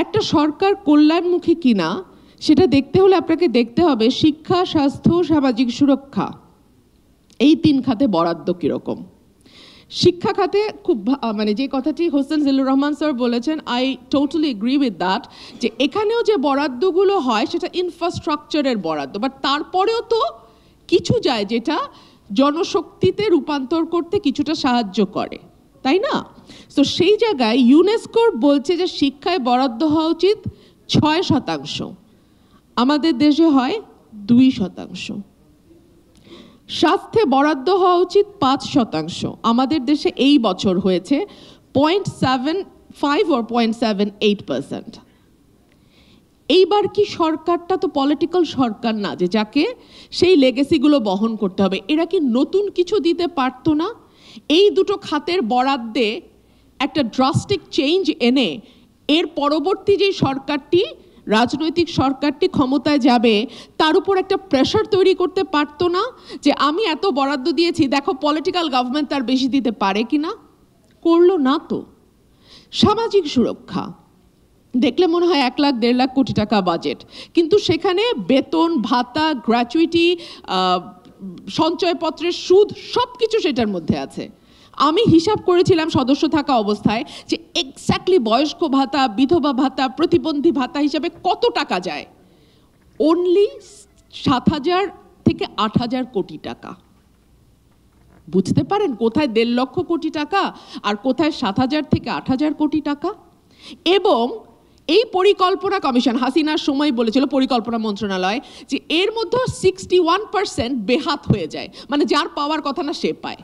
একটা সরকার কল্যাণমুখী কিনা সেটা দেখতে হলে আপনাকে দেখতে হবে শিক্ষা, স্বাস্থ্য, সামাজিক সুরক্ষা, এই 3 খাতে বরাদ্দ কিরকম। শিক্ষা খাতে খুব মানে যে কথাটি হোসেন জিল্লুর রহমান স্যার বলেছেন, I totally agree with that, যে এখানেও যে বরাদ্দগুলো হয় সেটা ইনফ্রাস্ট্রাকচারের বরাদ্দ, বাট তারপরেও তো কিছু যায় যেটা জনশক্তিতে রূপান্তর করতে কিছুটা সাহায্য করে, তাই না? তো সেই জায়গায় ইউনেস্কোর বলছে যে শিক্ষায় বরাদ্দ হওয়া উচিত 6%, আমাদের দেশে হয় 2%। স্বাস্থ্যে বরাদ্দ হওয়া উচিত 5%, আমাদের দেশে এই বছর হয়েছে 0.75 or 0.78%। এইবার কি সরকারটা তো পলিটিক্যাল সরকার না যে যাকে সেই লেগেসিগুলো বহন করতে হবে, এরা কি নতুন কিছু দিতে পারতো না? এই দুটো খাতের বরাদ্দে একটা ড্রাস্টিক চেঞ্জ এনে এর পরবর্তী যে সরকারটি, রাজনৈতিক সরকারটি ক্ষমতায় যাবে তার উপর একটা প্রেশার তৈরি করতে পারতো না যে আমি এত বরাদ্দ দিয়েছি, দেখো পলিটিক্যাল গভর্নমেন্ট তার বেশি দিতে পারে কিনা? করলো না তো। সামাজিক সুরক্ষা দেখলে মনে হয় 1 লাখ 1.5 লাখ কোটি টাকা বাজেট, কিন্তু সেখানে বেতন ভাতা, গ্র্যাচুইটি, সঞ্চয়পত্রের সুদ সব কিছু সেটার মধ্যে আছে। আমি হিসাব করেছিলাম সদস্য থাকা অবস্থায় যে এক্স্যাক্টলি বয়স্ক ভাতা, বিধবা ভাতা, প্রতিবন্ধী ভাতা হিসাবে কত টাকা যায়। অনলি 7,000 থেকে 8,000 কোটি টাকা। বুঝতে পারেন কোথায় 1.5 লক্ষ কোটি টাকা আর কোথায় 7,000 থেকে 8,000 কোটি টাকা। এবং এই পরিকল্পনা কমিশন হাসিনার সময় বলেছিল, পরিকল্পনা মন্ত্রণালয়, যে এর মধ্যে 61% বেহাত হয়ে যায়, মানে যার পাওয়ার কথা না সে পায়।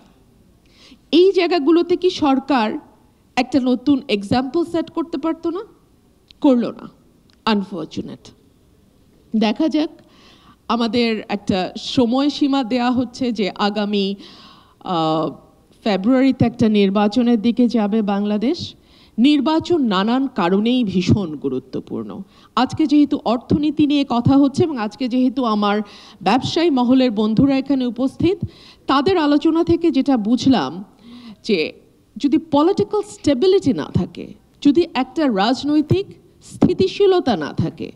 এই জায়গাগুলোতে কি সরকার একটা নতুন এক্সাম্পল সেট করতে পারতো না? করলো না, আনফরচুনেট। দেখা যাক, আমাদের একটা সময়সীমা দেয়া হচ্ছে যে আগামী ফেব্রুয়ারিতে একটা নির্বাচনের দিকে যাবে বাংলাদেশ। নির্বাচন নানান কারণেই ভীষণ গুরুত্বপূর্ণ। আজকে যেহেতু অর্থনীতি নিয়ে কথা হচ্ছে এবং আজকে যেহেতু আমার ব্যবসায়ী মহলের বন্ধুরা এখানে উপস্থিত, তাদের আলোচনা থেকে যেটা বুঝলাম যে যদি পলিটিক্যাল স্টেবিলিটি না থাকে, যদি একটা রাজনৈতিক স্থিতিশীলতা না থাকে,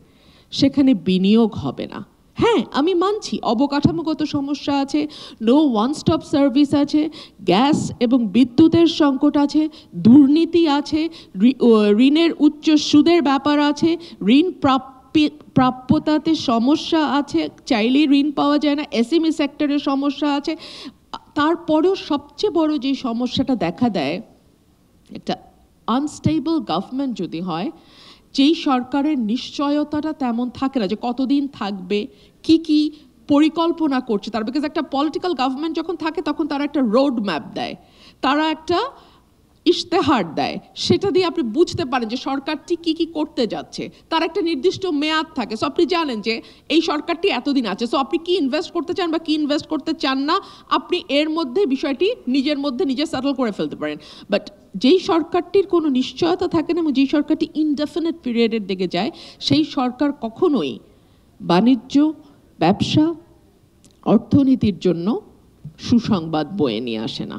সেখানে বিনিয়োগ হবে না। হ্যাঁ, আমি মানছি অবকাঠামোগত সমস্যা আছে, নো ওয়ান স্টপ সার্ভিস আছে, গ্যাস এবং বিদ্যুতের সংকট আছে, দুর্নীতি আছে, ঋণের উচ্চ সুদের ব্যাপার আছে, ঋণ প্রাপ্যতাতে সমস্যা আছে, চাইলেই ঋণ পাওয়া যায় না, এসএমই সেক্টরের সমস্যা আছে। তারপরেও সবচেয়ে বড় যে সমস্যাটা দেখা দেয়, একটা আনস্টেবল গভর্নমেন্ট যদি হয়, যেই সরকারের নিশ্চয়তাটা তেমন থাকে না যে কতদিন থাকবে, কি কি পরিকল্পনা করছে তার। বিকজ একটা পলিটিক্যাল গভর্নমেন্ট যখন থাকে তখন তারা একটা রোড ম্যাপ দেয়, তারা একটা ইশতেহার দেয়, সেটা দিয়ে আপনি বুঝতে পারেন যে সরকারটি কি কি করতে যাচ্ছে। তার একটা নির্দিষ্ট মেয়াদ থাকে, সো আপনি জানেন যে এই সরকারটি এতদিন আছে, সো আপনি কি ইনভেস্ট করতে চান বা কি ইনভেস্ট করতে চান না, আপনি এর মধ্যে বিষয়টি নিজের মধ্যে নিজে সেটেল করে ফেলতে পারেন। বাট যেই সরকারটির কোনো নিশ্চয়তা থাকে না এবং যেই সরকারটি ইনডেফিনিট পিরিয়ডের দিকে যায়, সেই সরকার কখনোই বাণিজ্য, ব্যবসা, অর্থনীতির জন্য সুসংবাদ বয়ে নিয়ে আসে না।